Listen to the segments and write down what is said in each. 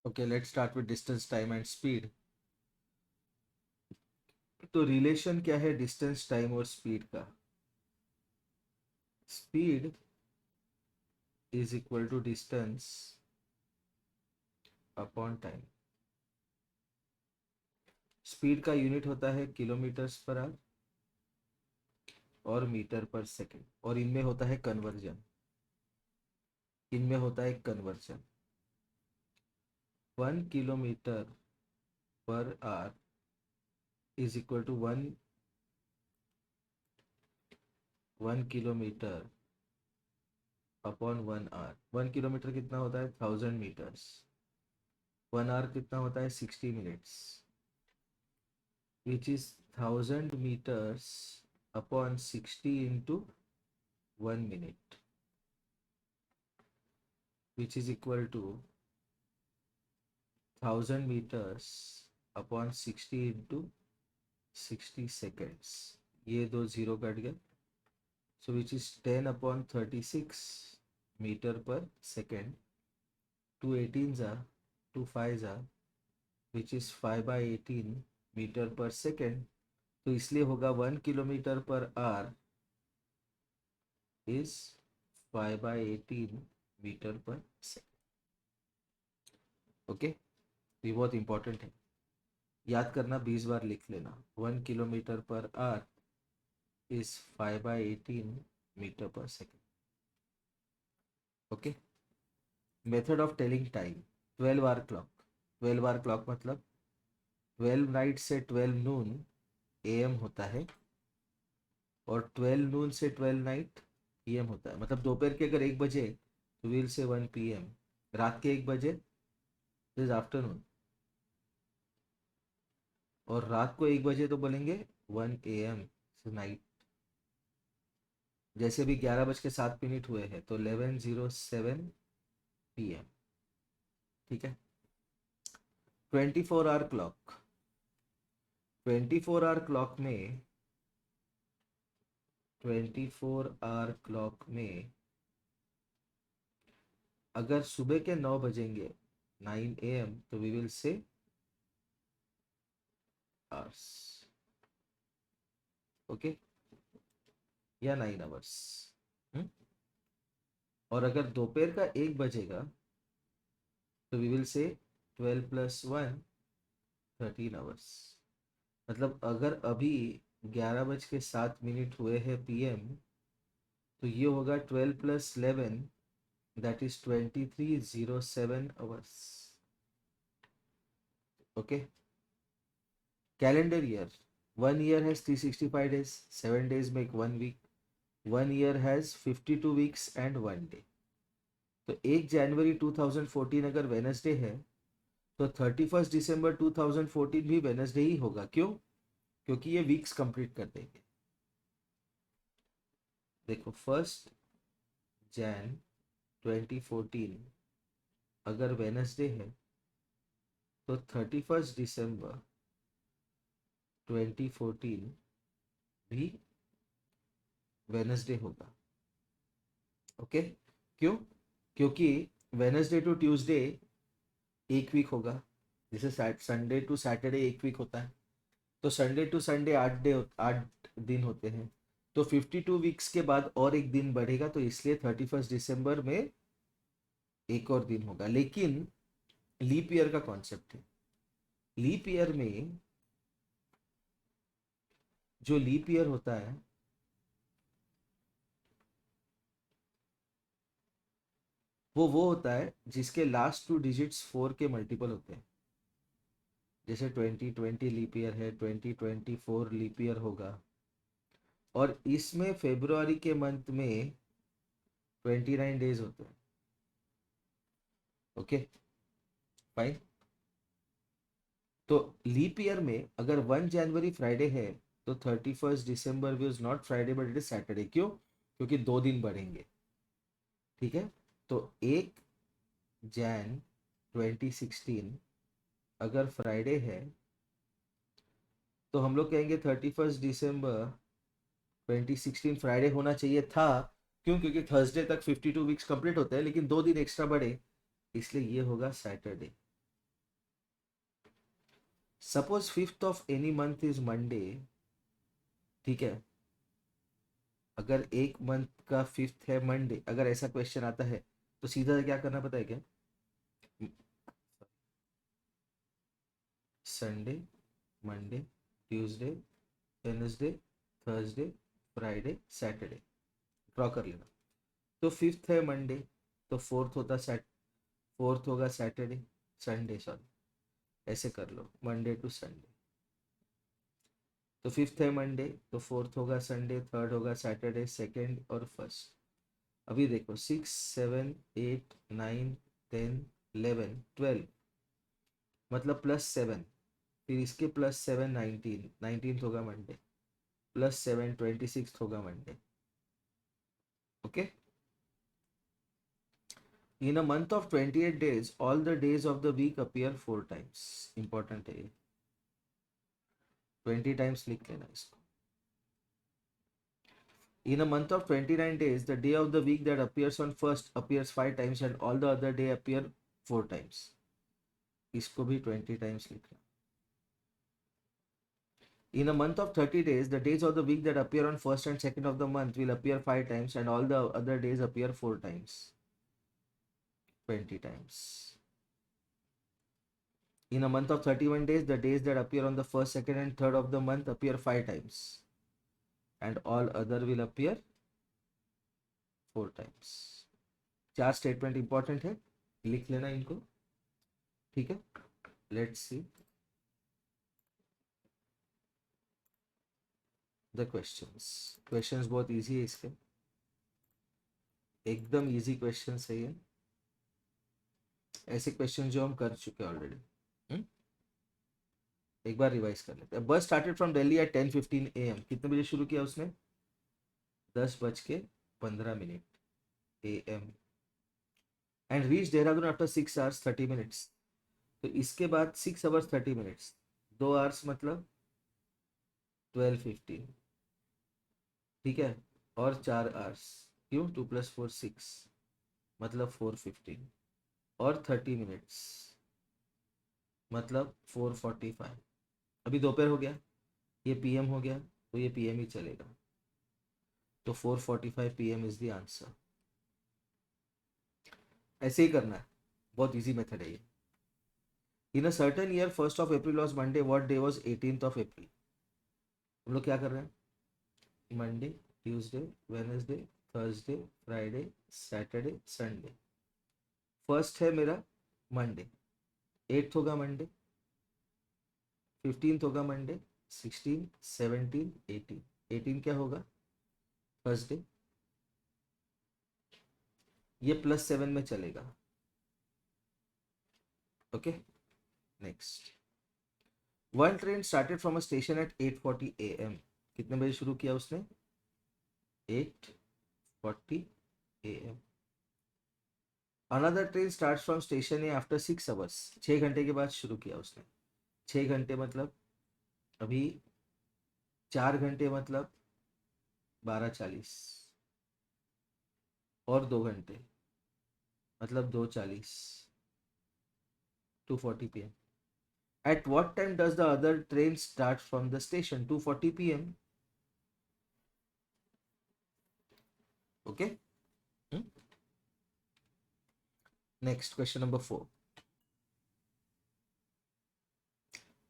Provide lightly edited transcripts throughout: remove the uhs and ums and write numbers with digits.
Okay, let's start with distance, time and speed. तो relation क्या है डिस्टेंस, टाइम और स्पीड का? Speed is equal to distance upon time. Speed का unit होता है किलोमीटर्स पर आवर और मीटर पर सेकंड, और इनमें होता है कन्वर्जन। इनमें होता है conversion. 1 kilometre per hour is equal to one kilometre upon 1 hour. 1 kilometre कितना होता है? 1000 मीटर्स। 1 आवर कितना होता है? 60 minutes, which is 1000 meters upon 60 into 1 minute, which is equal to 1000 meters upon 60 into 60 seconds। ये दो जीरो कट गए, so which is 10 upon 36 metre per second. 2 18s are 2 5s are, which is 5/18 metre per second. तो इसलिए होगा 1 kilometre per hour is 5/18 metre per second. Okay, ये बहुत important है, याद करना, 20 बार लिख लेना। 1 kilometre per hour is 5/18 metre per second. Okay, method of telling time. 12 hour clock. 12 hour clock मतलब 12 नाइट से 12 नून AM होता है, और 12 नून से 12 नाइट PM होता है। मतलब दोपहर के अगर 1 बजे तो विल से 1 PM, रात के 1 बजे इज आफ्टरनून, और रात को 1 बजे तो बोलेंगे 1 AM नाइट। जैसे भी 11 बज के 7 मिनट हुए हैं तो 11:07 PM। ठीक है। 24 आवर क्लॉक। 24 आवर क्लॉक में 24 आवर क्लॉक में अगर सुबह के 9 बजेंगे 9 AM, तो we will say hours. Okay, या 9 आवर्स। और अगर दोपहर का 1 बजेगा तो वी विल से 12 + 1 13 आवर्स। मतलब अगर अभी 11 बज के 7 मिनट हुए हैं PM, तो ये होगा 12 + 11, that is 23:07 hours. Okay. Calendar year. 1 year has 365 days, 7 days make 1 week। 1 year has 52 weeks and 1 day। तो 1 जनवरी 2014 अगर वेनसडे है तो 31 दिसंबर 2014 भी वेनसडे ही होगा। क्यों? क्योंकि ये वीक्स कंप्लीट कर देंगे। देखो, 1 जैन 2014 अगर वेनसडे है तो 31 दिसंबर 2014 भी वेनसडे होगा। ओके। क्यों? क्योंकि वेनसडे टू ट्यूसडे 1 वीक होगा, जैसे संडे टू सैटरडे 1 वीक होता है, तो संडे टू संडे 8 दिन होते हैं। तो 52 वीक्स के बाद और एक दिन बढ़ेगा, तो इसलिए 31 दिसंबर में एक और दिन होगा। लेकिन लीप ईयर का कॉन्सेप्ट है। लीप ईयर में जो लीप ईयर होता है वो होता है जिसके लास्ट 2 डिजिट्स 4 के मल्टीपल होते हैं। जैसे 2020 लीप ईयर है, 2024 लीप ईयर होगा, और इसमें फेब्रुआरी के मंथ में 29 डेज होते हैं। Okay, fine. तो लीप ईयर में अगर 1 जनवरी फ्राइडे है तो 31 दिसंबर भी is not Friday but it is Saturday. क्यों? क्योंकि 2 दिन बढ़ेंगे। ठीक है। तो 1 जैन 2016 अगर फ्राइडे है तो हम लोग कहेंगे 31 दिसंबर 2016 फ्राइडे होना चाहिए था। क्यों? क्योंकि थर्सडे तक 52 वीक्स कंप्लीट होते हैं, लेकिन 2 दिन एक्स्ट्रा बढ़े, इसलिए ये होगा Saturday. Suppose 5th of any month is Monday, ठीक है, अगर एक मंथ का 5th है मंडे, अगर ऐसा क्वेश्चन आता है तो सीधा क्या करना पता है क्या, Sunday, Monday, Tuesday, Wednesday, Thursday, Friday, Saturday draw कर लेना। तो 5th है मंडे, तो 4th होगा सैटरडे, संडे सॉरी, ऐसे कर लो मंडे टू संडे। तो 5th है मंडे, तो 4th होगा संडे, 3rd होगा सैटरडे, सेकेंड और फर्स्ट। अभी देखो 6, 7, 8, 9, 10, 11, 12, मतलब +7, फिर इसके +7 19, 19th होगा मंडे, +7 26th होगा Monday. Okay, in a month of 28 days all the days of the week appear 4 times। Important है ये, 20 टाइम्स लिख लेना इसको। In a month of 29 days, the day of the week that appears on first appears 5 times and all the other day appear 4 times। इसको भी 20 times लिखना। In a month of 30 days, the days of the week that appear on first and second of the month will appear 5 times and all the other days appear 4 times, 20 times. In a month of 31 days, the days that appear on the first, second and third of the month appear 5 times and all other will appear 4 times। 4 statement important है, लिख लेना इनको, ठीक है। Let's see the questions. Questions बहुत easy है इसके, एकदम इजी क्वेश्चन है ये, ऐसे क्वेश्चन जो हम कर चुके हैं ऑलरेडी। एक बार रिवाइज कर लेते हैं। Bus started from Delhi at 10:15 AM। कितने बजे शुरू किया उसने, 10:15 AM, and reach Dehradun after 6 hours 30 minutes। तो इसके बाद 6 hours 30 minutes, 2 hours मतलब 12:15, ठीक है, और 4 hours, क्यों, 2 + 4 6, मतलब 4:15 और 30 minutes मतलब 4:45। अभी दोपहर हो गया, ये PM हो गया, तो ये PM ही चलेगा, तो 4:45 PM इज द आंसर। ऐसे ही करना है, बहुत इजी मेथड है ये। In a certain year 1st of April was Monday, what day was 18th of April। हम लोग क्या कर रहे हैं, Monday, Tuesday, Wednesday, Thursday, Friday, Saturday, Sunday. First है मेरा मंडे, 8th होगा मंडे, 15th होगा मंडे, 16, 17, 18, 18 क्या होगा, थर्सडे, ये +7 में चलेगा। Okay, next. One train started from a station at 8:40 AM। कितने बजे शुरू किया उसने, 8:40 AM। Another train start from station A after 6 hours। 6 घंटे के बाद शुरू किया उसने। 6 घंटे मतलब अभी 4 घंटे मतलब 12:40, और 2 घंटे मतलब 2:40, 2:40 PM। At what time does the other train start from the station, 2:40 PM। Okay, next question number 4।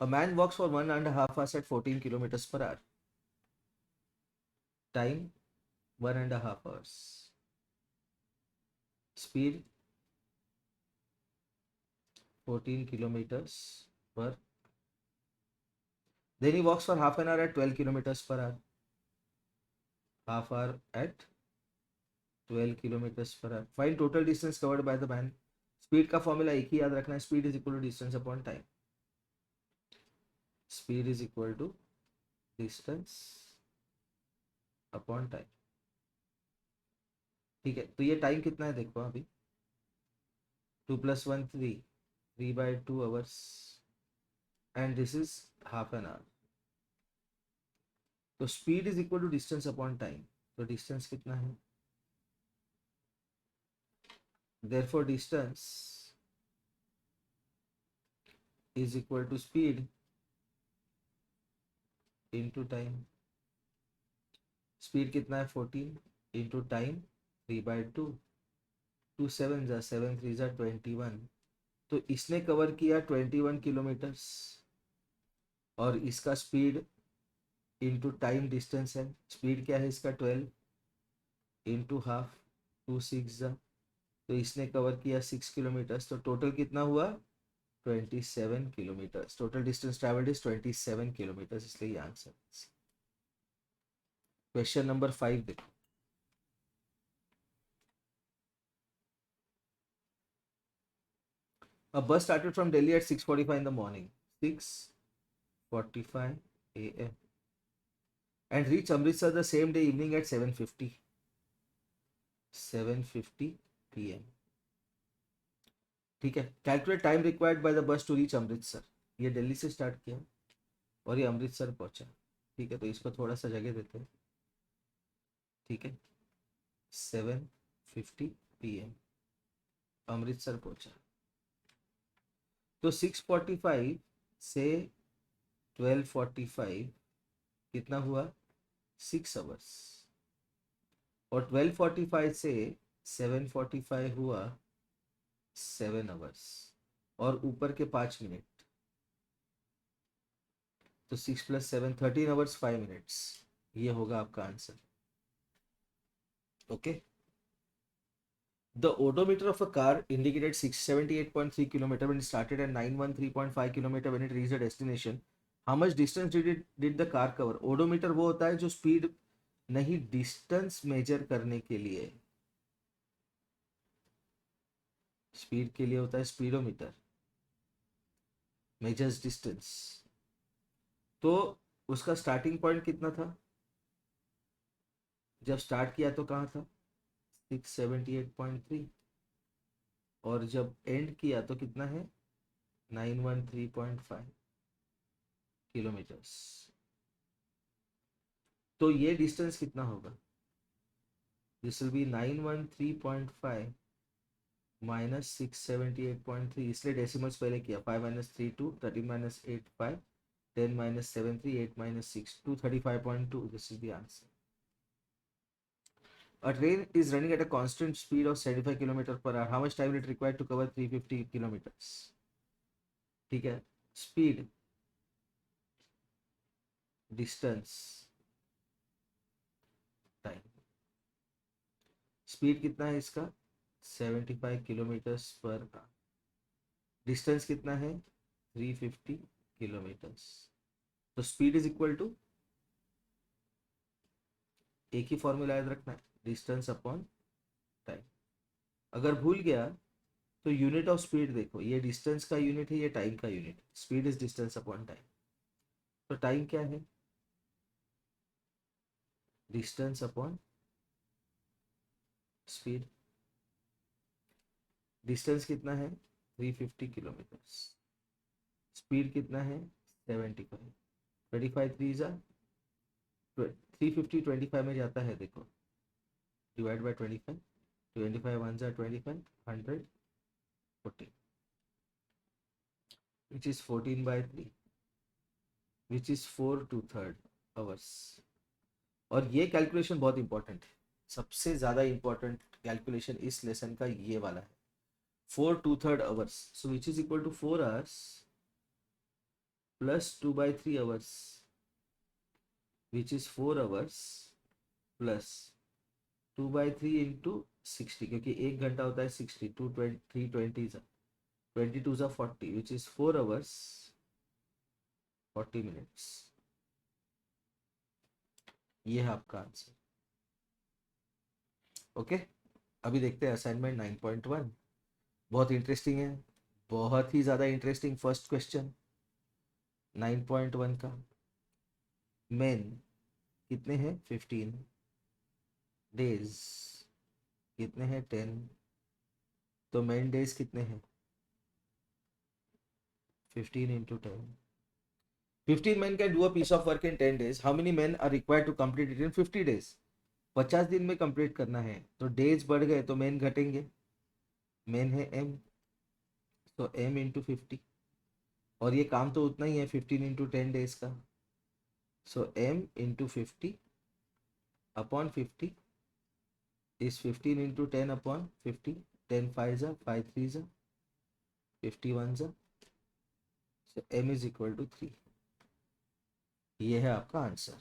A man walks for 1.5 hours at 14 kilometers per hour। Time 1.5 hours। Speed 14 kilometers per। Then he walks for half an hour at 12 kilometers per hour। Half hour at 12 kilometers per hour। Find total distance covered by the man। Speed का formula एक ही याद रखना है, speed is equal to distance upon time. Speed is equal to distance upon time, ठीक है। तो ये टाइम कितना है देखो अभी, 2 + 1 3, 3/2 hours, and this is half an hour. तो speed is equal to distance upon time, तो डिस्टेंस कितना है, therefore distance is equal to speed into time, speed कितना है 14 इंटू टाइम 3/2, 2 7 जा 7 3 जा 21, तो इसने कवर किया 21 किलोमीटर्स और इसका स्पीड इंटू टाइम डिस्टेंस है, स्पीड क्या है इसका 12 इंटू हाफ 2 6 जा, तो इसने कवर किया 6 किलोमीटर्स, तो टोटल कितना हुआ 27 kilometres, total distance travelled is 27 kilometres, इसलिए ये आंसर। क्वेश्चन नंबर 5 देखो, a bus started from Delhi at 6:45 in the morning, 6:45 a.m. and reached Amritsar the same day evening at 7:50 p.m. ठीक है, calculate time required by the bus to reach Amritsar, ये दिल्ली से start किया और ये अमृतसर पहुंचा, ठीक है, तो इसको थोड़ा सा जगह देते हैं, ठीक है, 7:50 p.m. अमृतसर पहुंचा, तो 6:45 से 12:45 कितना हुआ 6 आवर्स, और 12:45 से 7:45 हुआ 7 आवर्स, और ऊपर के 5 मिनट, तो 6 + 7 13 आवर्स 5 मिनट्स, ये होगा आपका answer. Okay, the odometer of a car indicated 678.3 kilometre when it started at 913.5 kilometre when it reached the destination, how much distance did the car cover? Odometer वो होता है जो स्पीड नहीं, distance measure करने के लिए, स्पीड के लिए होता है स्पीडोमीटर, मेजर्स डिस्टेंस, तो उसका स्टार्टिंग पॉइंट कितना था, जब स्टार्ट किया तो कहाँ था 678.3, और जब एंड किया तो कितना है 913.5 किलोमीटर्स, तो ये डिस्टेंस कितना होगा, दिस विल बी 913.5 माइनस 678.3, इसलिए डेसिमल्स पहले किया, 5 - 3 2, 13 - 8 5, 10 - 7 3, 8 - 6 2, 35.2, this is the answer. A train is running at a constant speed of 75 km per hour. How much time it required to cover 350 kilometers? ठीक है, speed, distance, time, speed कितना है इसका 75 kilometres per our, distance कितना है 350 kilometres, तो speed is equal to, एक ही फॉर्मूला याद रखना है, डिस्टेंस अपॉन टाइम, अगर भूल गया तो यूनिट ऑफ स्पीड देखो, ये डिस्टेंस का यूनिट है, ये टाइम का unit, speed is distance upon time, तो टाइम क्या है डिस्टेंस अपॉन स्पीड, डिस्टेंस कितना है 350 किलोमीटर्स, स्पीड कितना है 75, 25 3 जा 350 25 में जाता है, देखो डिवाइड बाय 25, 25 1 जा 25, 100 14, which is 14/3, which is 4 2/3 hours, और ये कैलकुलेशन बहुत इंपॉर्टेंट है, सबसे ज़्यादा इंपॉर्टेंट कैलकुलेशन इस लेसन का ये वाला है, 4 2/3 hours, so which is equal to 4 hours plus 2/3 hours, which is 4 hours plus 2/3 into 60, क्योंकि 1 घंटा होता है 60, 320 22 जा 40, विच इज 4 आवर्स 40 मिनट्स, ये है आपका आंसर। ओके, अभी देखते हैं असाइनमेंट 9.1, बहुत इंटरेस्टिंग है, बहुत ही ज़्यादा इंटरेस्टिंग फर्स्ट क्वेश्चन 9.1 का, मेन कितने हैं 15, डेज कितने हैं 10, तो मेन डेज कितने हैं 15 into 10, 15 men can do a piece of work in 10 days. How many men are required to complete it in 50 days? 50 दिन में कंप्लीट करना है, तो डेज बढ़ गए तो मेन घटेंगे, मेन है m, तो m इंटू 50, और ये काम तो उतना ही है 15 इंटू 10 डेज का, So m into 50 upon 50 is 15 into 10 upon 50. 10 5s are 5 3s are 51s are. So m is equal to 3. ये है आपका answer.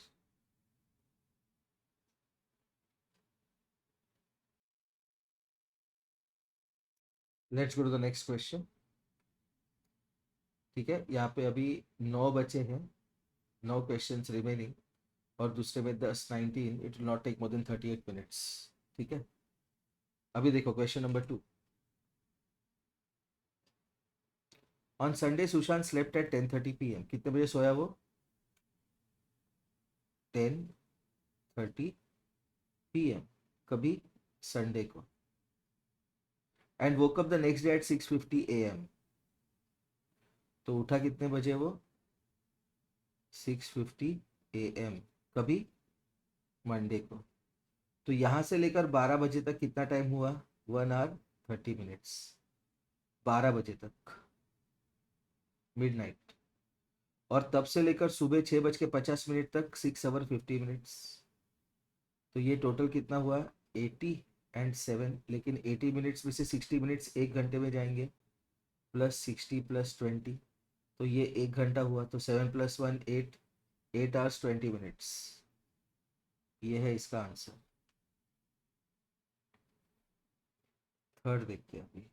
Let's go to the next question. ठीक है, यहाँ पे अभी 9 बचे हैं, 9 क्वेश्चंस रिमेनिंग, और दूसरे में 10 19. It will not take more than 38 minutes. ठीक है, अभी देखो question number 2. On Sunday Sushant slept at 10:30 PM. कितने बजे सोया वो? 10:30 PM. कभी? संडे को. And woke up the next day at 6:50 AM. तो उठा कितने बजे वो? 6:50 AM. कभी? मंडे को. तो यहाँ से लेकर 12 बजे तक कितना टाइम हुआ? 1 hour 30 minutes. 12 बजे तक, मिडनाइट. और तब से लेकर सुबह 6:50 तक 6 hour 50 minutes. तो ये टोटल कितना हुआ? 80 and 7. लेकिन 80 मिनट्स में से 60 मिनट्स 1 घंटे में जाएंगे, प्लस 60 + 20, तो ये 1 घंटा हुआ. तो 7 + 1 8, 8 hours 20 minutes. ये है इसका आंसर. थर्ड देखते हैं अभी.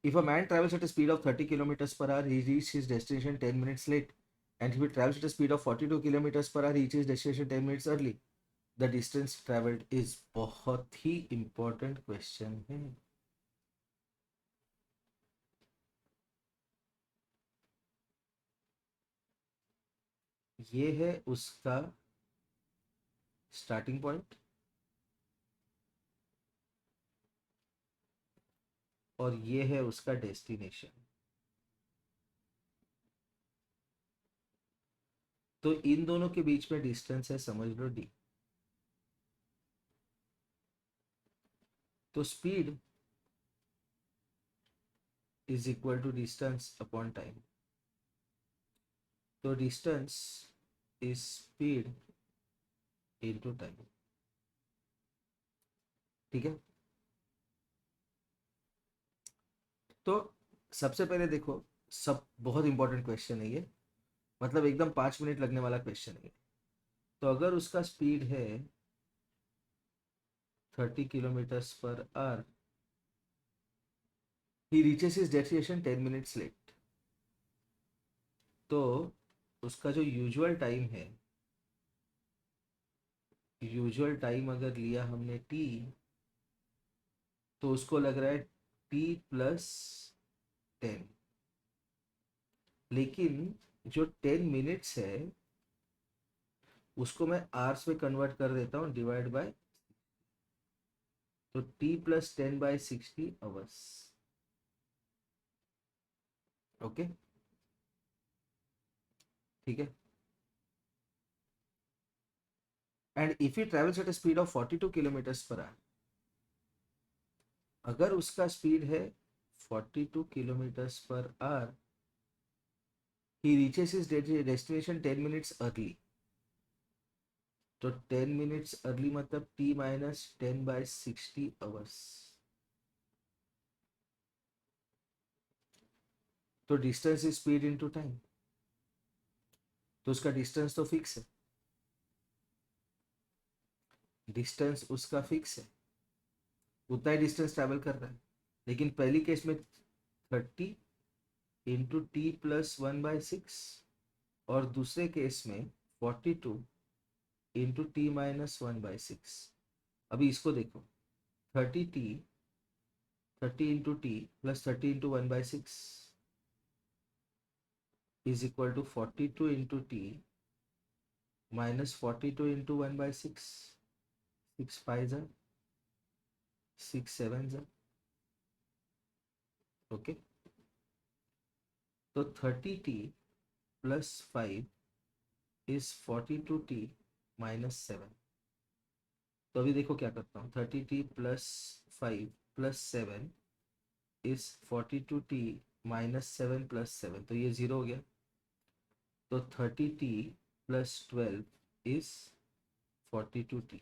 If a man travels at a speed of 30 kilometers per hour, he reaches his destination 10 minutes late. And if he travels at a speed of 42 kilometers per hour, he reaches his destination 10 minutes early. The distance traveled is बहुत ही important question है. ये है उसका starting point और ये है उसका destination. तो इन दोनों के बीच में डिस्टेंस है, समझ लो d. तो speed is equal to distance upon time. तो distance is speed into time. ठीक है, तो सबसे पहले देखो, सब बहुत इंपॉर्टेंट क्वेश्चन है ये, मतलब एकदम 5 मिनट लगने वाला क्वेश्चन है. तो अगर उसका स्पीड है 30 kilometres per hour, he reaches his destination 10 minutes late. तो उसका जो यूजुअल टाइम है, यूजुअल टाइम अगर लिया हमने t, तो उसको लग रहा है t + 10. लेकिन जो 10 मिनट्स है उसको मैं आवर्स में कन्वर्ट कर देता हूँ, डिवाइड बाय. तो t + 10/60 आवर्स. ओके, ठीक है. And if he travels at a speed of 42 kilometres per our, अगर उसका स्पीड है 42 kilometres per hour, he reaches his destination 10 minutes early. तो 10 मिनट्स अर्ली मतलब t - 10/60 आवर्स. तो distance is speed into time. तो उसका डिस्टेंस तो fix है, डिस्टेंस उसका फिक्स है, उतना ही डिस्टेंस ट्रैवल कर रहा है. लेकिन पहली केस में 30 इंटू टी + 1/6, और दूसरे केस में 42 इंटू टी - 1/6. अभी इसको देखो, 30t 30 into t + 30 into 1/6 is equal to 42 into t - 42 into 1/6. 6 5s are 6 7s are. Okay, तो 30t + 5 इज 42t - 7. तो अभी देखो क्या करता हूँ, 30t + 5 + 7 इज 42t - 7 + 7. तो ये 0 हो गया. तो 30t प्लस 12 इज 42t.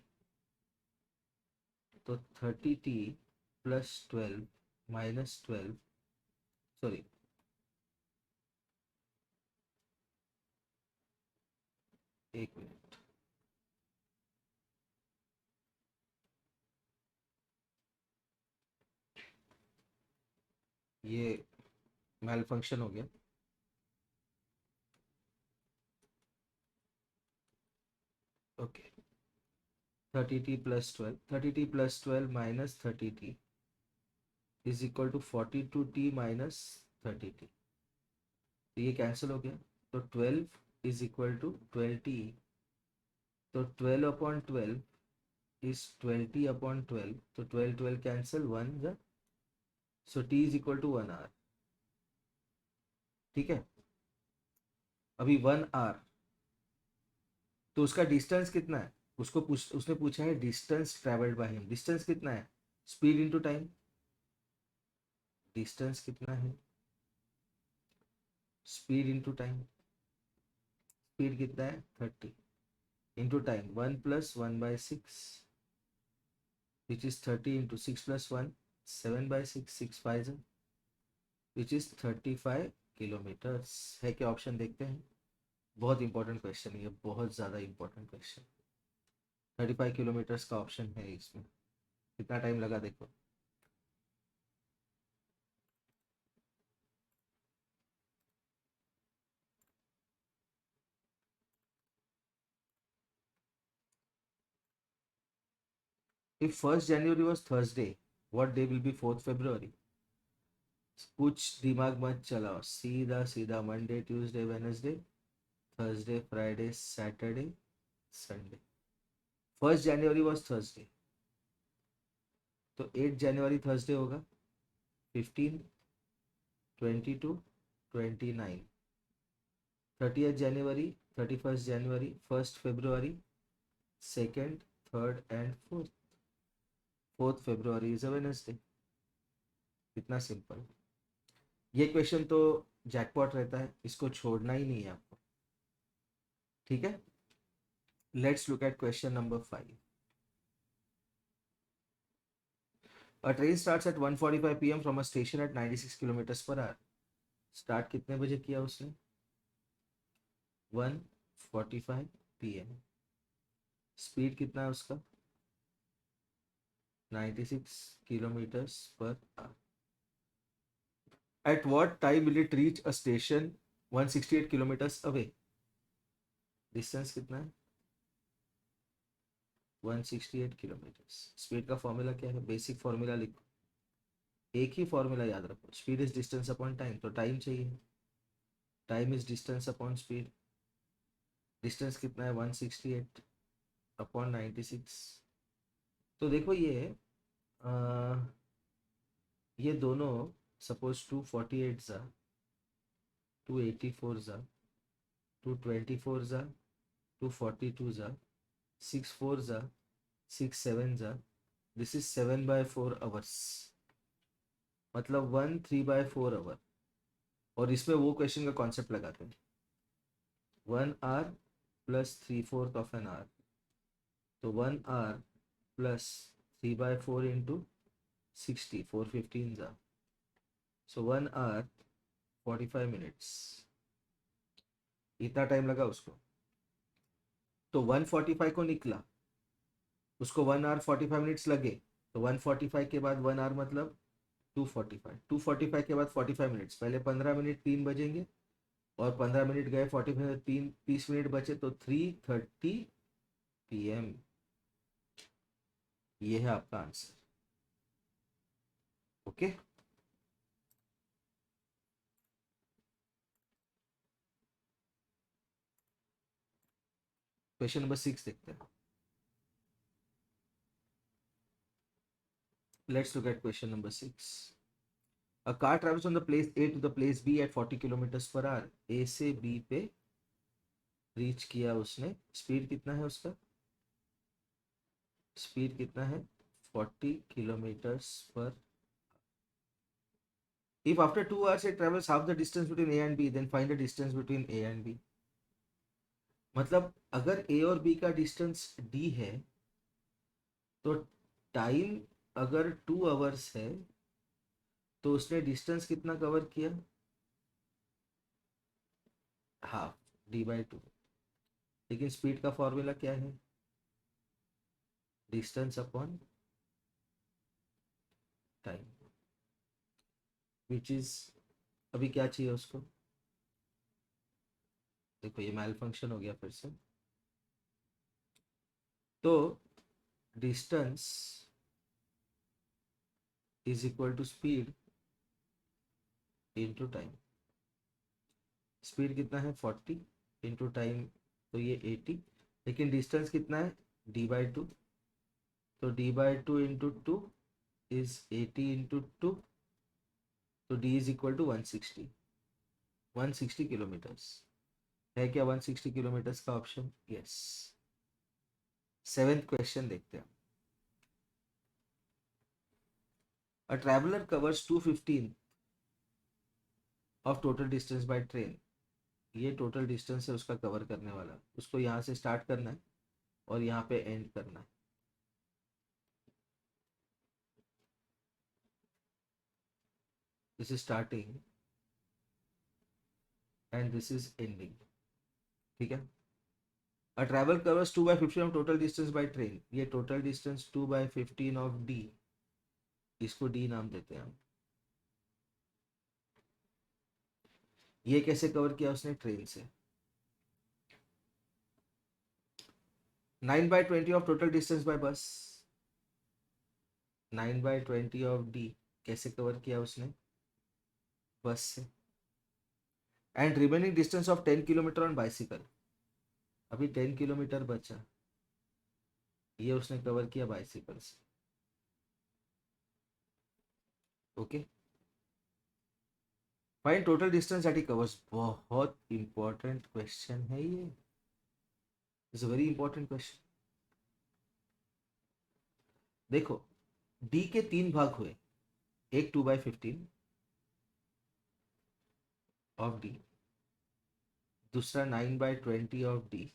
तो 30t प्लस 12 माइनस 12, सॉरी, एक मिनट, ये मेल फंक्शन हो गया. Okay, 30t plus 12, 30t plus 12 minus 30t is equal to 42t minus 30t. तो ये कैंसिल हो गया. तो 12 इज इक्वल टू 12t. तो 12 अपॉन 12 इज 20 अपॉन 12. तो 12 12 कैंसिल, 1 जा. So t is equal to 1 hour. ठीक है. अभी 1 आवर, तो उसका डिस्टेंस कितना है, उसने पूछा है distance travelled by him. Distance कितना है, स्पीड इनटू टाइम. डिस्टेंस कितना है, स्पीड इनटू टाइम. स्पीड कितना है 30 into time 1 + 1/6 which is 30 into 6 + 1 7/6 6 5 which is 35 kilometres. है क्या ऑप्शन, देखते हैं. बहुत इंपॉर्टेंट क्वेश्चन है ये, बहुत ज़्यादा इंपॉर्टेंट क्वेश्चन. 35 किलोमीटर्स का ऑप्शन है इसमें. कितना टाइम लगा देखो. If 1st January was Thursday, what day will be 4th February? कुछ दिमाग मत चलाओ, सीधा सीधा Monday Tuesday Wednesday Thursday Friday Saturday Sunday. 1st January was Thursday, तो 8 जनवरी थर्सडे होगा. 15 22 29 30th January 31st January 1st February 2nd 3rd and 4th February is a Wednesday. इतना simple. ये क्वेश्चन तो जैकपॉट रहता है, इसको छोड़ना ही नहीं है आपको. ठीक है. Let's look at question number 5. A train starts at 1:45 p.m. from a station at 96 kilometre per our. Start कितने बजे किया उसने, 1:45 p.m. स्पीड कितना है उसका, 96 kilometre per our. At what time will it reach a station 168 kilometre away. Distance कितना है, 168 kilometre. Speed का फॉर्मूला क्या है, बेसिक फॉर्मूला लिखो. एक ही फॉर्मूला याद रखो, speed is distance upon time. तो टाइम चाहिए, time is distance upon speed. Distance कितना है 168 अपॉन 96. तो देखो ये दोनों सपोज 248 ज़ा 284 ज़ा 224 ज़ा 242 ज़ा 64 ज़ा 67 ज़ा. दिस इज 7/4 आवर्स, मतलब 1 3/4 आवर. और इसमें वो क्वेश्चन का कॉन्सेप्ट लगाते हैं, 1 hour plus 3/4 of an hour. तो 1 आवर प्लस 3/4 इंटू 60 415 ज़ा. So 1 hour 45 minutes. इतना टाइम लगा उसको. तो 145 को निकला, उसको 1 आवर 45 मिनट्स लगे. तो 145 के बाद 1 आवर मतलब 245 के बाद 45 मिनट्स. पहले 15 मिनट 3 बजेंगे और 15 मिनट गए 45 तीन 30 मिनट बचे, तो 3:30 PM. ये है आपका आंसर. ओके. क्वेश्चन नंबर 6 देखते हैं. Let's look at question number 6. A car travels from the place A to the place B at 40 kilometre per our. A से B पे रीच किया उसने. स्पीड कितना है उसका, स्पीड कितना है 40 किलोमीटर पर. If after 2 hours it travels half the distance between A and B, then find the distance between A and B. मतलब अगर ए और बी का डिस्टेंस डी है तो टाइम अगर 2 आवर्स है तो उसने डिस्टेंस कितना कवर किया, हाफ d/2। लेकिन स्पीड का फॉर्मूला क्या है, distance upon time, which is, अभी क्या चाहिए उसको, देखो ये मैल फंक्शन हो गया फिर से। तो distance is equal to speed into time. Speed कितना है 40 इंटू टाइम तो ये 80, लेकिन डिस्टेंस कितना है d/2, तो d/2 इंटू 2 इज 80 इंटू 2, तो d is equal to 160, 160 kilometres. है क्या 160 किलोमीटर्स का ऑप्शन, यस। सेवेंथ क्वेश्चन देखते हैं। A traveller covers 215 of total distance by train. ये टोटल डिस्टेंस है उसका कवर करने वाला, उसको यहाँ से स्टार्ट करना है और यहाँ पे एंड करना है। This is starting and this is ending, ठीक है। A travel covers 2/15 of total distance by train, ये टोटल डिस्टेंस 2/15 ऑफ डी, इसको डी नाम देते हैं हम। ये कैसे कवर किया उसने, ट्रेन से। 9/20 ऑफ टोटल डिस्टेंस बाय बस, 9/20 ऑफ डी कैसे कवर किया उसने, बस से। And remaining distance of 10 kilometre on bicycle, अभी 10 किलोमीटर बचा, ये उसने कवर किया बाइसिकल से। Okay, find total distance that he covers, बहुत इंपॉर्टेंट क्वेश्चन है ये, is a very important question. देखो डी के 3 भाग हुए, एक 2/15 ऑफ डी, दूसरा 9/20 ऑफ डी,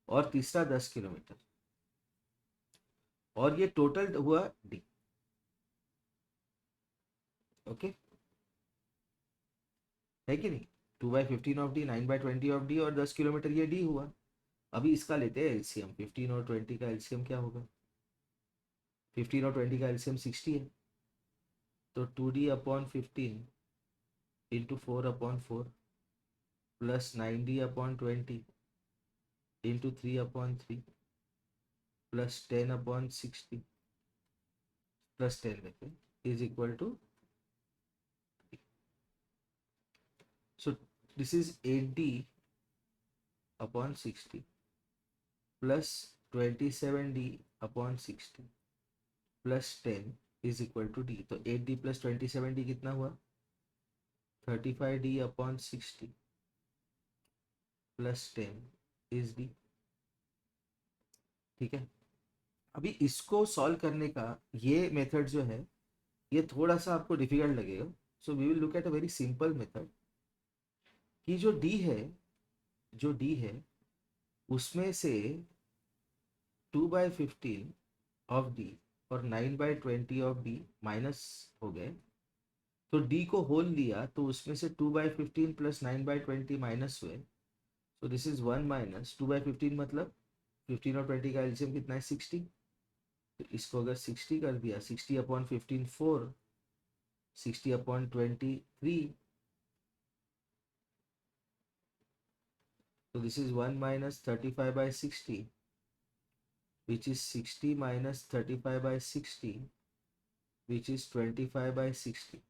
और तीसरा 10 किलोमीटर, और ये टोटल हुआ डी। ओके, है कि नहीं, 2/15 ऑफ डी, 9/20 ऑफ डी और 10 किलोमीटर, ये डी हुआ। अभी इसका लेते हैं एलसीएम, 15 और 20 का एलसीएम क्या होगा, 15 और 20 का एलसीएम 60 है, तो 2d/15 into 4/4 plus 9d/20 into 3/3 plus 10/60 plus 10 लेते हैं is equal to, so this is 8d/60 plus 27d/60 plus 10 is equal to d. तो 8d प्लस 27d कितना हुआ, 35d/60 प्लस 10 इज डी, ठीक है। अभी इसको सॉल्व करने का ये मेथड जो है ये थोड़ा सा आपको डिफिकल्ट लगेगा, so we will look at a very simple method, कि जो डी है, जो डी है उसमें से 2/15 ऑफ डी और 9/20 ऑफ डी माइनस हो गए, तो डी को होल लिया तो उसमें से 2/15 प्लस 9/20 माइनस हुए, तो दिस इज 1 माइनस 2/15, मतलब 15 और 20 का एलसीएम कितना है 60, तो इसको अगर 60 कर दिया, 60/15 4, 60/23, so this is 1 minus 35/60, which is 60 minus 35/60, which is 25/60.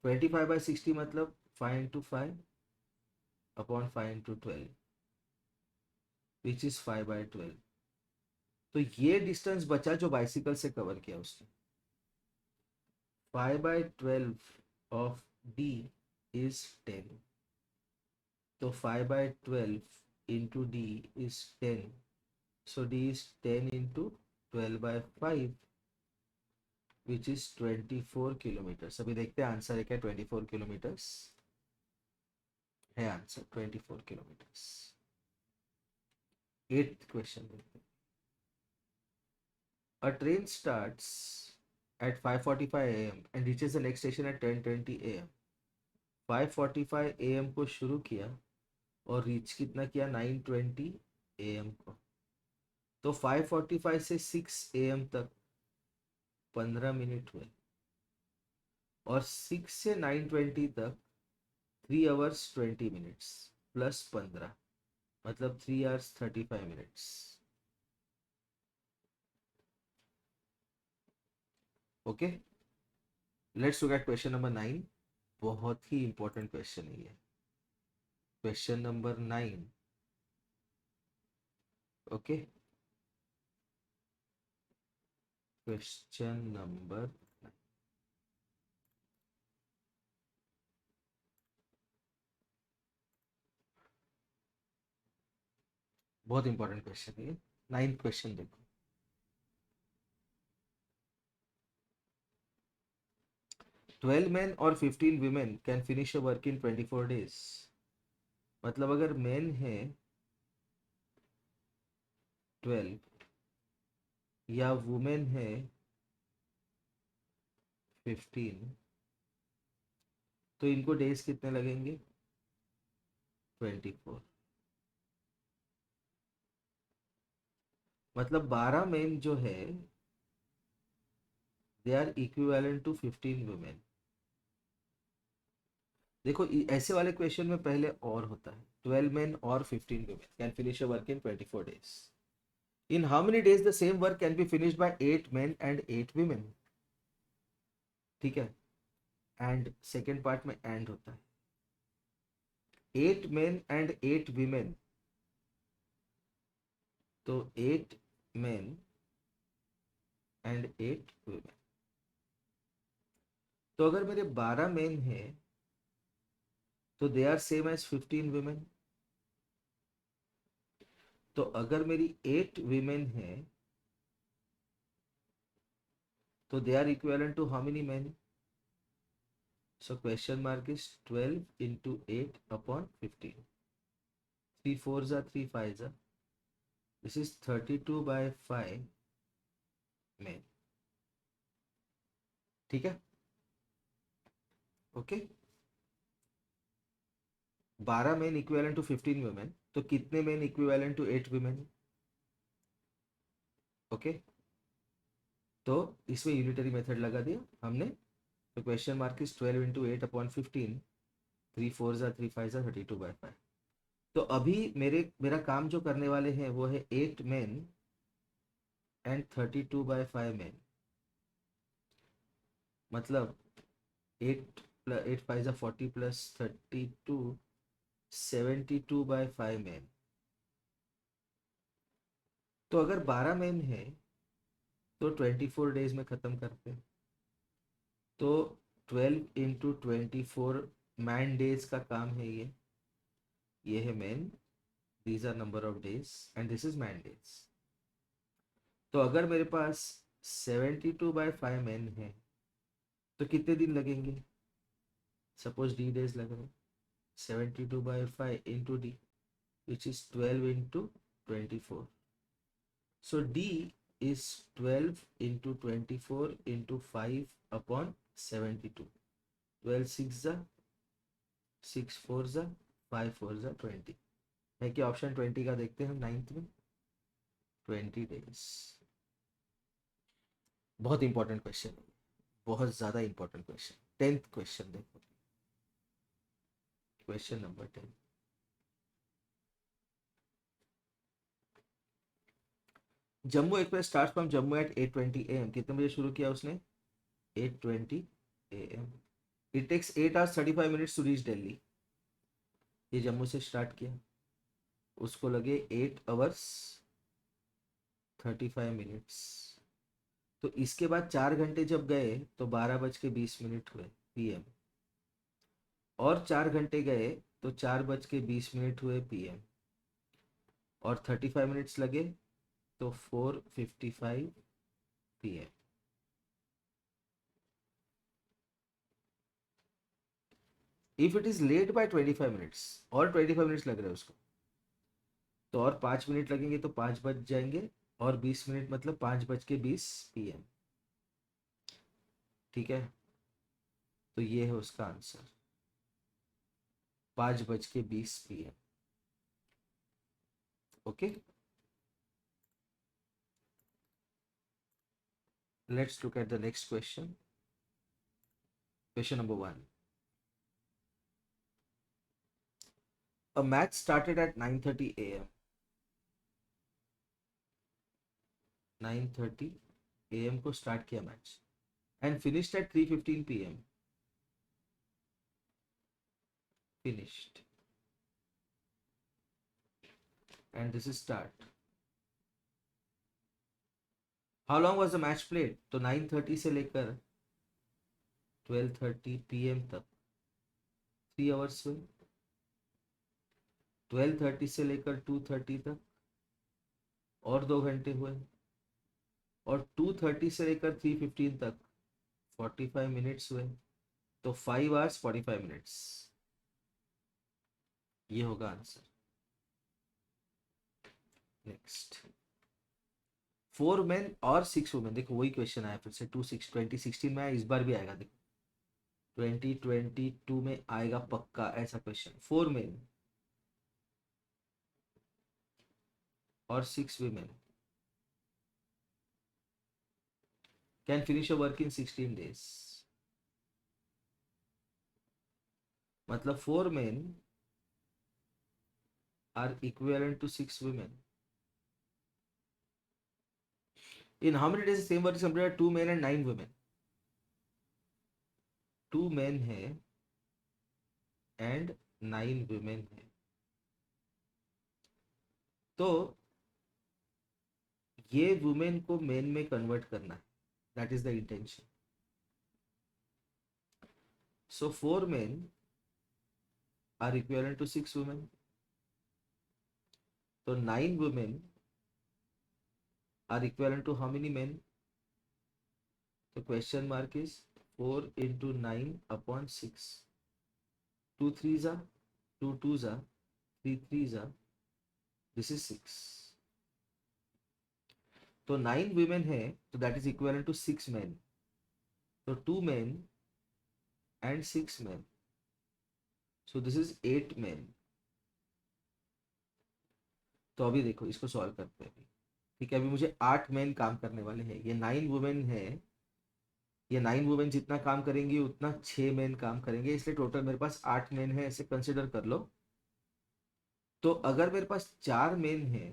25/60 मतलब 5 into 5/5 into 12, which is 5/12। तो ये डिस्टेंस बचा जो बाइसिकल से कवर किया उसने। 5/12 ऑफ डी इज 10, तो 5/12 into D is 10, so d is 10 into 12/5, which is 24 kilometres. अभी देखते हैं आंसर है क्या। 24 किलोमीटर्स है आंसर, 24 किलोमीटर्स। 8th क्वेश्चन देखते हैं। A train starts at 5:45 a.m. and reaches the next station at 10:20 a.m. 5:45 a.m. को शुरू किया और रीच कितना किया, 9:20 a.m. को। तो 5:45 से 6 a.m. तक 15 मिनट हुए, और 6 से 9:20 तक 3 hours 20 minutes प्लस 15, मतलब 3 hours 35 minutes। Okay, let's look at question number 9। बहुत ही इंपॉर्टेंट क्वेश्चन है ये, question number 9। Okay, question number 9। बहुत इंपॉर्टेंट क्वेश्चन है ये। 9th क्वेश्चन देखो। 12 men और 15 women can finish a work in 24 days। मतलब अगर मेन है 12 या वुमेन है 15, तो इनको डेज कितने लगेंगे, 24। मतलब 12 मेन जो है they are equivalent to 15 women. देखो ऐसे वाले क्वेश्चन में पहले और होता है, 12 men और 15 women can finish a work in 24 days। In how many days the same work can be finished by 8 men and 8 women। ठीक है, एंड सेकेंड पार्ट में एंड होता है, 8 men एंड 8 women। तो 8 men एंड 8 women। तो अगर मेरे 12 men हैं तो they are same as 15 women। तो अगर मेरी 8 women हैं तो they are equivalent to how many men। So question mark is 12 into 8 upon 15। 3 4s are 3 5s are, this is 32 by 5 men। ठीक है, okay. 12 men equivalent to 15 women, तो कितने men equivalent to 8 women. Okay, तो इसमें unitary method लगा दिया हमने। तो question mark is 12 into 8 upon 15। 3 4s are 3 5s are 32 by 5। तो अभी मेरा काम जो करने वाले हैं वो है 8 मेन एंड 32 by 5 मेन। मतलब 8 प्लस 8 5 जा 40 प्लस 32, 72 by 5 मैन। तो अगर 12 मैन है तो 24 डेज में ख़त्म करते हैं। तो 12 इंटू 24 मैन डेज का काम है ये है man, these are number of days and this is man days. तो अगर मेरे पास 72 by 5 मैन है तो कितने दिन लगेंगे। सपोज डी डेज लग रहे हैं, 72 by 5 into D which is 12 into 24। So D is 12 into 24 into 5 upon 72। 12 6 जा 6 4 जा 5 4 जा 20। है कि ऑप्शन 20 का देखते हैं हम 9th में, 20 डेज। बहुत इंपॉर्टेंट क्वेश्चन है, बहुत ज़्यादा इंपॉर्टेंट क्वेश्चन। 10th क्वेश्चन देखो, question number 10। Jammu express start from Jammu at 8:20 AM। कितने बजे शुरू किया उसने, 8:20 AM। It takes 8 hours 35 minutes to reach Delhi. ये जम्मू से स्टार्ट किया, उसको लगे 8 hours 35 minutes। तो इसके बाद 4 घंटे जब गए तो 12:20 हुए PM। और 4 घंटे गए तो 4:20 हुए PM। और 35 मिनट्स लगे तो 4:55 PM। If it is late by 25 minutes, और 25 मिनट्स लग रहे हैं उसको, तो और 5 मिनट लगेंगे तो 5 बज जाएंगे, और 20 मिनट मतलब 5:20 PM। ठीक है, तो ये है उसका answer, 5:20 PM। Okay, let's look at the next question. Question number 1। A match started at 9:30 a.m. 9:30 a.m. को स्टार्ट किया match, and finished at 3:15 p.m. finished, and this is start. How long was the match played? तो 9:30 से लेकर 12:30 p.m. तक 3 hours हुए। 12:30 से लेकर 2:30 तक और 2 घंटे हुए, और 2:30 से लेकर 3:15 तक 45 मिनट्स हुए, तो 5 hours 45 minutes, ये होगा आंसर। नेक्स्ट, 4 men और 6 women। देखो वही क्वेश्चन आया फिर से, 2016 में आया, इस बार भी आएगा। देखो 2022 में आएगा पक्का ऐसा क्वेश्चन। 4 men और 6 women can finish a work in 16 days। मतलब 4 men are equivalent to 6 women। In how many days the same work is completed by 2 men and 9 women? 2 men है एंड 9 women है, तो ये वुमेन को main में convert करना है, that is the intention. So 4 men are equivalent to 6 women, तो 9 women are equivalent to how many men? तो question mark is 4 into 9/6। 2 3s are 2 2s are 3 3s are, this is 6। तो 9 women है, तो that is equivalent to 6 men। तो 2 men and 6 men, so this is 8 men। तो अभी देखो इसको solve करते हैं। ठीक है, अभी मुझे 8 men काम करने वाले हैं। ये 9 women है, ये 9 women जितना काम करेंगी उतना 6 men काम करेंगे, इसलिए टोटल मेरे पास 8 men है, ऐसे कंसिडर कर लो। तो अगर मेरे पास 4 men है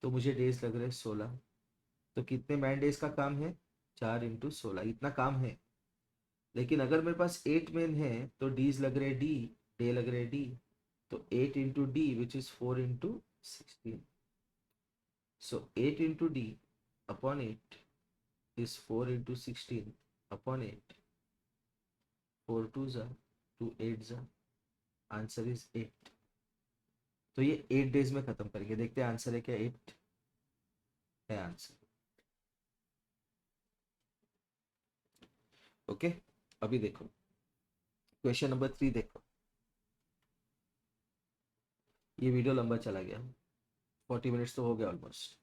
तो मुझे डेज लग रहे हैं 16। तो कितने मैन डेज का काम है? 4 into 16, इतना काम है। लेकिन अगर मेरे पास 8 men है तो डीज लग रहे डी, डे लग रहे डी, तो 8 into D which is 4 into 16। So 8 into D/8 is 4 into 16/8। 4 2s are 2 8s are, answer is 8। तो ये 8 days में खत्म करेंगे। देखते हैं आंसर है क्या, 8 है आंसर। ओके, अभी देखो क्वेश्चन नंबर 3 देखो। ये वीडियो लंबा चला गया, 40 minutes तो हो गया almost.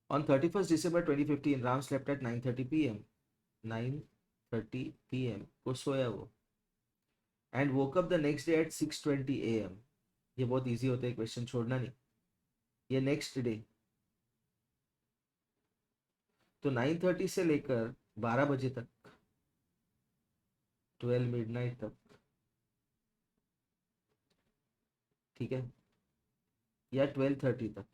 On 31st December 2015 Ram slept at 9:30 PM। 9:30 PM को सोया वो, and woke up the next day at 6:20 AM। ये बहुत इजी होता है क्वेश्चन, छोड़ना नहीं। ये नेक्स्ट डे, तो 9:30 से लेकर 12 बजे तक, 12 midnight तक, ठीक है, या 12:30 तक,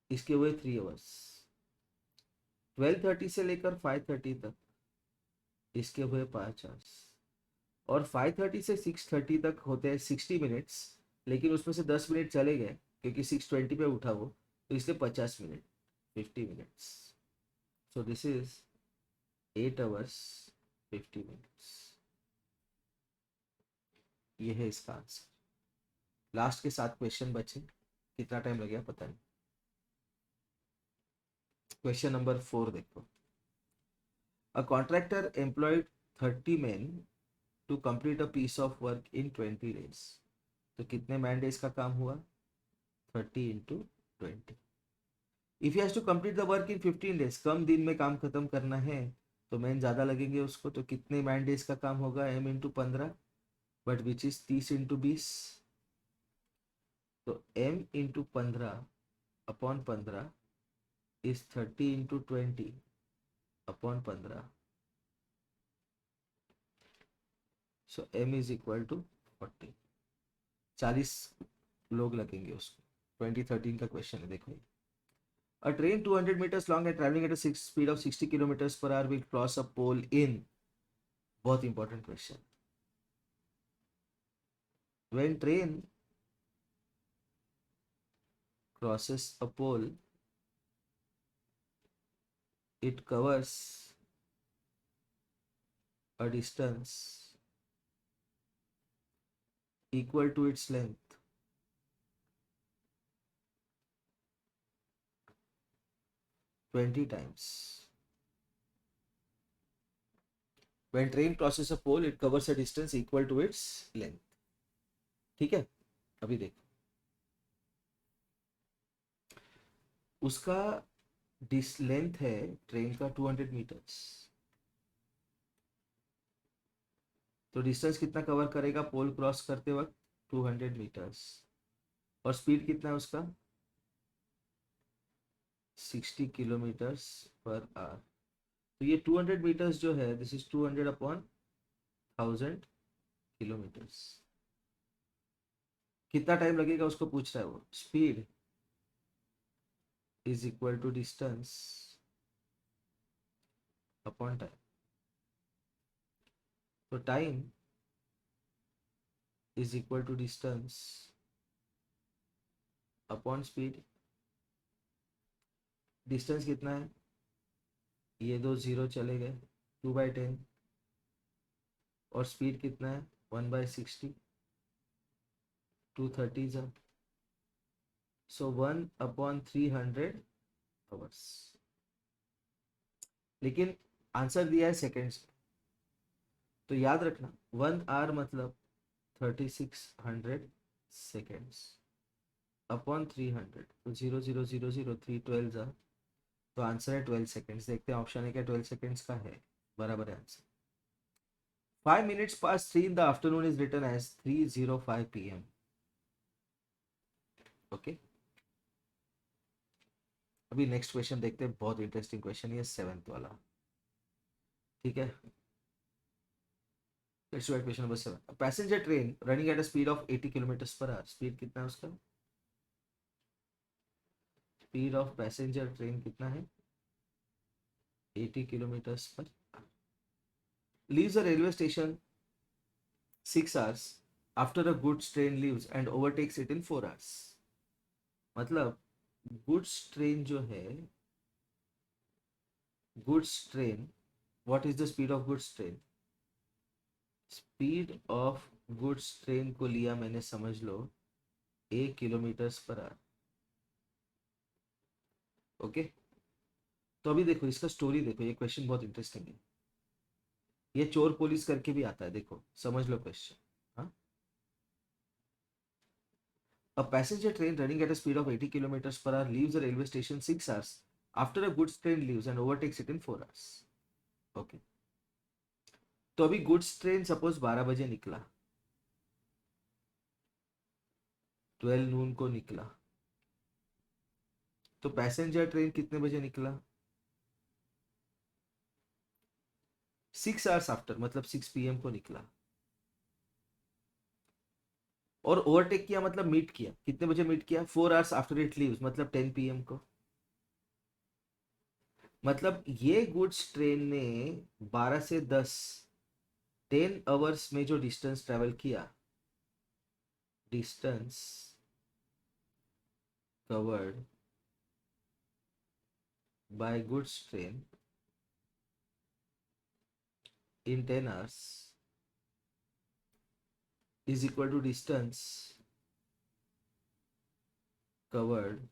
इसके हुए 3 hours। 12:30 से लेकर 5:30 तक, इसके हुए 5 hours। और 5:30 से 6:30 तक होते हैं 60 minutes, लेकिन उसमें से 10 मिनट चले गए क्योंकि 6:20 पे उठा वो, तो इसलिए 50 minute, 50 minutes। So this is 8 hours 50 minutes। ये है इसका आंसर। लास्ट के 7 क्वेश्चन बचे, कितना टाइम लगेगा पता नहीं। क्वेश्चन नंबर 4 देखो। A contractor employed 30 men to complete a piece of work in 20 days. तो कितने मैन डेज का काम हुआ? 30 into 20. If he has to complete the work in 15 days, कम दिन में काम खत्म करना है तो मैन ज़्यादा लगेंगे उसको, तो कितने मैन डेज का काम होगा? m into 15, but which is 30 into 20. तो m into 15 upon 15 is 30 into 20 upon 15. So m is equal to 40. 40 लोग लगेंगे उसको. 2013 का क्वेश्चन है, देखो. A train 200 meters long and traveling at a speed of 60 kilometers per hour will cross a pole in. बहुत important question. When train crosses a pole, it covers a distance equal to its length. Twenty times. When train crosses a pole, it covers a distance equal to its length. ठीक है, अभी देखो उसका length है train का 200 metres. तो distance कितना cover करेगा पोल क्रॉस करते वक्त? 200 मीटर्स. और स्पीड कितना है उसका? 60 किलोमीटर्स पर आवर. तो ये 200 मीटर्स जो है, दिस इज 200 अपॉन 1000 किलोमीटर्स. कितना टाइम लगेगा उसको पूछ रहा है वो. Speed is equal to distance upon time. तो time is equal to distance upon speed. Distance कितना है? ये दो जीरो चले गए, 2/10. और स्पीड कितना है? 1/60. 230 जा. सो 1/300 आवर्स. लेकिन आंसर दिया है सेकेंड्स में, तो याद रखना 1 आवर मतलब 3600 सेकेंड्स अपॉन 300. तो 0 0 0 0 3 12 जा. तो आंसर है 12 सेकेंड्स. देखते हैं ऑप्शन है क्या 12 सेकेंड्स का है. बराबर है answer. 5 minutes past 3 in the afternoon is written as 3:05 p.m. Okay. अभी नेक्स्ट क्वेश्चन देखते हैं, बहुत इंटरेस्टिंग क्वेश्चन है 7th वाला. ठीक है, let's write question number 7. Passenger train running at a speed of 80 kilometre per our. Speed कितना है उसका? स्पीड ऑफ पैसेंजर ट्रेन कितना है? 80 किलोमीटर पर. Leaves a railway station 6 hours after a goods train leaves and overtakes it in 4 hours. मतलब goods train जो है, goods train, what is the speed of goods train? Speed of goods train को लिया मैंने, समझ लो 1 kilometre per our. Okay. तो अभी देखो इसका स्टोरी देखो, ये क्वेश्चन बहुत इंटरेस्टिंग है. ये चोर पुलिस करके भी आता है, देखो समझ लो क्वेश्चन. हाँ. A passenger train running at a speed of 80 kilometers per hour leaves a railway station 6 hours after a goods train leaves and overtakes it in 4 hours. Okay. तो अभी गुड्स ट्रेन सपोज 12 बजे निकला, 12 नून को निकला. तो passenger train कितने बजे निकला? 6 hours आफ्टर, मतलब 6 PM को निकला. और ओवरटेक किया मतलब मीट किया, कितने बजे मीट किया? 4 hours आफ्टर इट लीव्स, मतलब 10 PM को. मतलब ये गुड्स ट्रेन ने 12 से 10 10 आवर्स में जो डिस्टेंस ट्रेवल किया, distance covered by goods train in 10 hours is equal to distance covered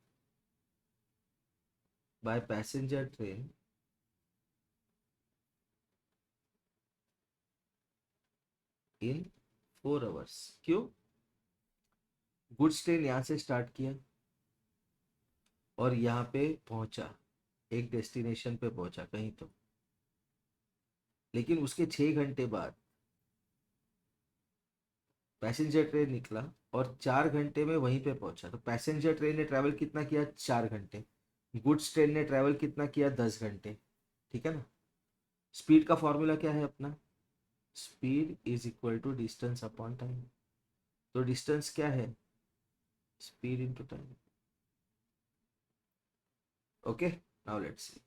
by passenger train in 4 hours. क्यों? गुड्स ट्रेन यहाँ से स्टार्ट किया और यहाँ पे पहुंचा, एक डेस्टिनेशन पे पहुंचा कहीं तो, लेकिन उसके 6 घंटे बाद पैसेंजर ट्रेन निकला और 4 घंटे में वहीं पे पहुंचा। तो पैसेंजर ट्रेन ने ट्रैवल कितना किया? 4 घंटे। गुड्स ट्रेन ने ट्रैवल कितना किया? 10 घंटे। ठीक है ना? स्पीड का फॉर्मूला क्या है अपना? Speed is equal to distance upon time. तो डिस्टेंस क्या है? Speed into time. Okay, now let's see.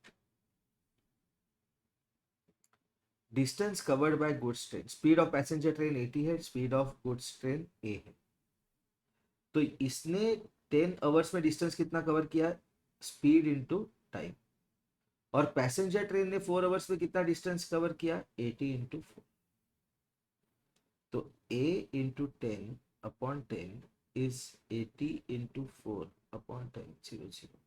Distance covered by goods train, speed of passenger train 80 है, speed of goods train a है। तो इसने 10 आवर्स में डिस्टेंस कितना cover किया? Speed into time. और पैसेंजर ट्रेन ने 4 आवर्स में कितना डिस्टेंस कवर किया? 80 इंटू 4। तो a into 10/10 is 80 into 4/10, 0 0।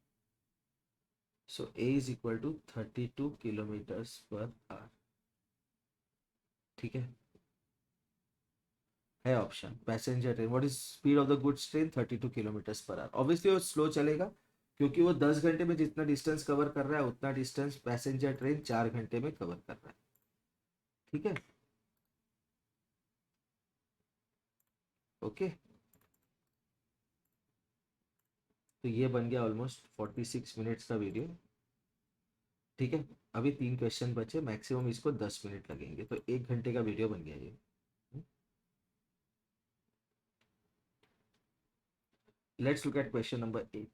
So a is equal to 32 kilometres per hour. ठीक है option passenger train. What is speed of the goods train? 32 kilometres per hour. Obviously वो slow चलेगा क्योंकि वो 10 घंटे में जितना डिस्टेंस कवर कर रहा है उतना डिस्टेंस पैसेंजर ट्रेन 4 घंटे में कवर कर रहा है। ठीक है, ओके। तो ये बन गया ऑलमोस्ट 46 मिनट्स का वीडियो। ठीक है, अभी 3 क्वेश्चन बचे, मैक्सिमम इसको 10 मिनट लगेंगे, तो 1 घंटे का वीडियो बन गया ये। Let's look at question number 8।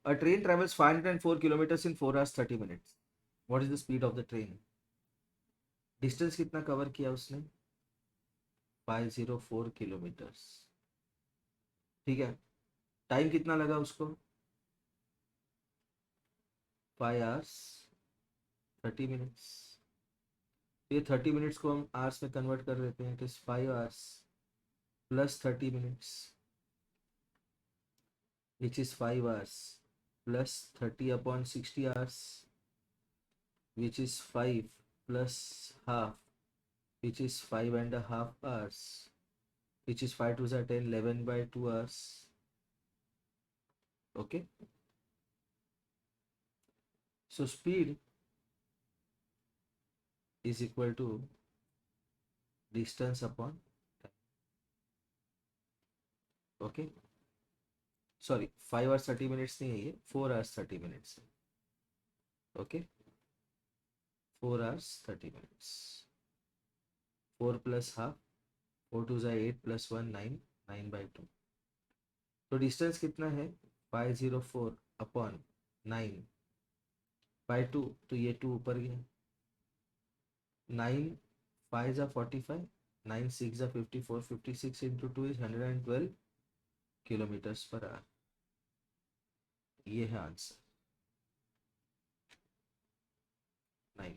A train travels 504 kilometers in 4 hours 30 minutes. What is the speed of the train? Distance कितना कवर किया उसने? 504 किलोमीटर्स। ठीक है, टाइम कितना लगा उसको? 5 hours 30 minutes। ये 30 मिनट्स को हम आवर्स में कन्वर्ट कर देते हैं, तो 5 hours plus 30 minutes which is 5 hours plus 30/60 hours which is 5 plus half which is 5.5 hours which is 5 to 10, 11/2 hours. Okay, so speed is equal to distance upon time. Okay, sorry 5 hours 30 minutes नहीं है, ये 4 hours 30 minutes है। Okay, 4 hours 30 minutes। 4 plus half, 4 to 8 plus 1 9, 9/2। तो distance कितना है? 504/9/2। तो ये 2 ऊपर गया। 9 5 जा 45, 9 6 जा 54, 56 into 2 is 112 kilometres per hour. ये है आंसर 9।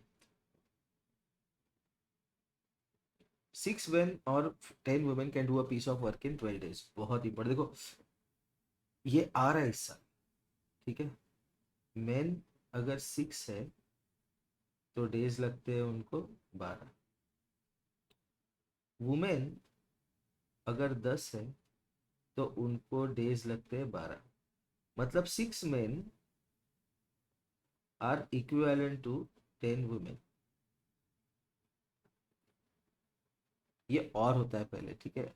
6 men और 10 women can do a piece of work in 12 days। बहुत इंपॉर्टेंट, देखो ये आ रहा है हिस्सा। ठीक है, मेन अगर 6 है तो डेज लगते हैं उनको 12। वुमेन अगर 10 है तो उनको डेज लगते हैं 12। मतलब 6 men are equivalent to 10 women. ये और होता है पहले। ठीक है,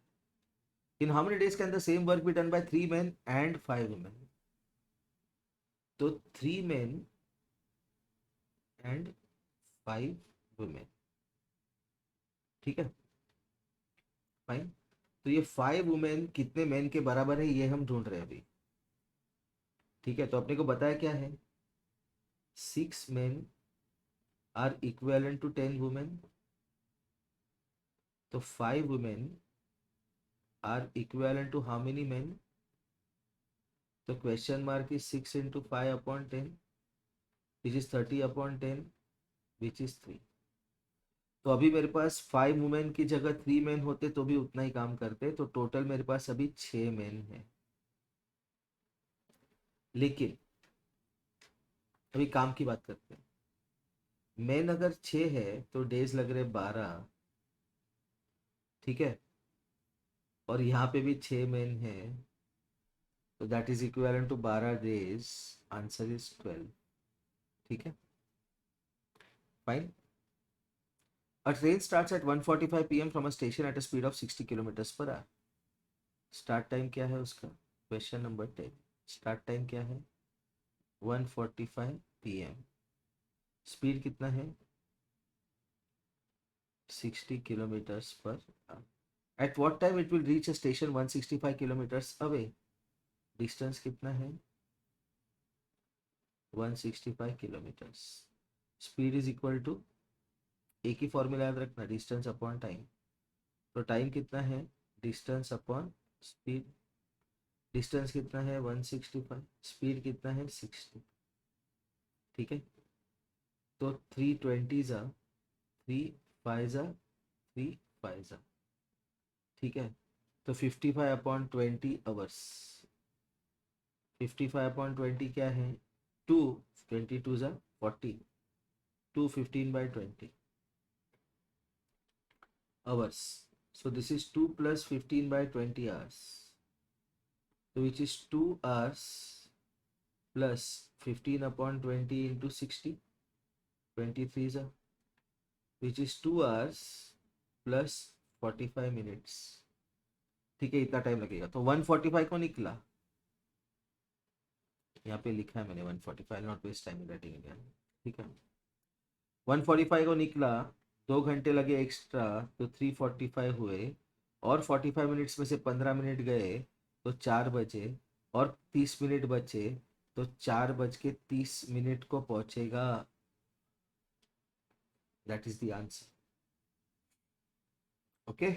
in how many days can the same work be done by 3 men and 5 women? तो 3 men एंड 5 women। ठीक है, फाइन। तो ये 5 women कितने मेन के बराबर है ये हम ढूंढ रहे हैं अभी। ठीक है, तो अपने को बताया क्या है? 6 men are equivalent to 10 women। तो 5 women are equivalent to how many men? तो question mark is 6 into 5/10 which is 30/10 which is 3। तो अभी मेरे पास 5 वुमेन की जगह 3 men होते तो भी उतना ही काम करते, तो टोटल मेरे पास अभी 6 men है। लेकिन अभी काम की बात करते हैं। मेन अगर 6 है तो डेज लग रहे 12, ठीक है, और यहाँ पे भी 6 मेन है, तो that is equivalent to 12 days, answer is 12, ठीक है, fine. A train starts at 1:45 p.m. from a station at a speed of 60 kilometers per hour. Start time क्या है उसका? क्वेश्चन नंबर 10, स्टार्ट टाइम क्या है? 1:45 p.m. स्पीड कितना है? 60 kilometers per hour. At what time it will reach a station 165 kilometers away? Distance कितना है? 165 kilometers. Speed is equal to, एक ही फॉर्मूला याद रखना, डिस्टेंस अपॉन टाइम। तो टाइम कितना है? Distance upon speed. डिस्टेंस कितना है? 165, स्पीड कितना है? 60, ठीक है। तो 320 जा 3 5 जा 3 5 जा, ठीक है। तो 55/20 आवर्स, 55/20 क्या है? 2, 22 जा 40, 2 15/20 hours. So this is 2 plus 15/20 hours. So which is 2 hours plus 15/20 into 60, 23 is a, which is 2 hours plus 45 minutes, ठीक है, इतना टाइम लगेगा। तो 145 को निकला, यहाँ पे लिखा है मैंने 145, not waste time writing again, ठीक है। 145 को निकला, 2 घंटे लगे एक्स्ट्रा, तो 345 हुए, और 45 मिनट्स में से 15 मिनट गए तो 4 बजे, और 30 मिनट बचे तो 4:30 को पहुंचेगा। That is the answer, okay.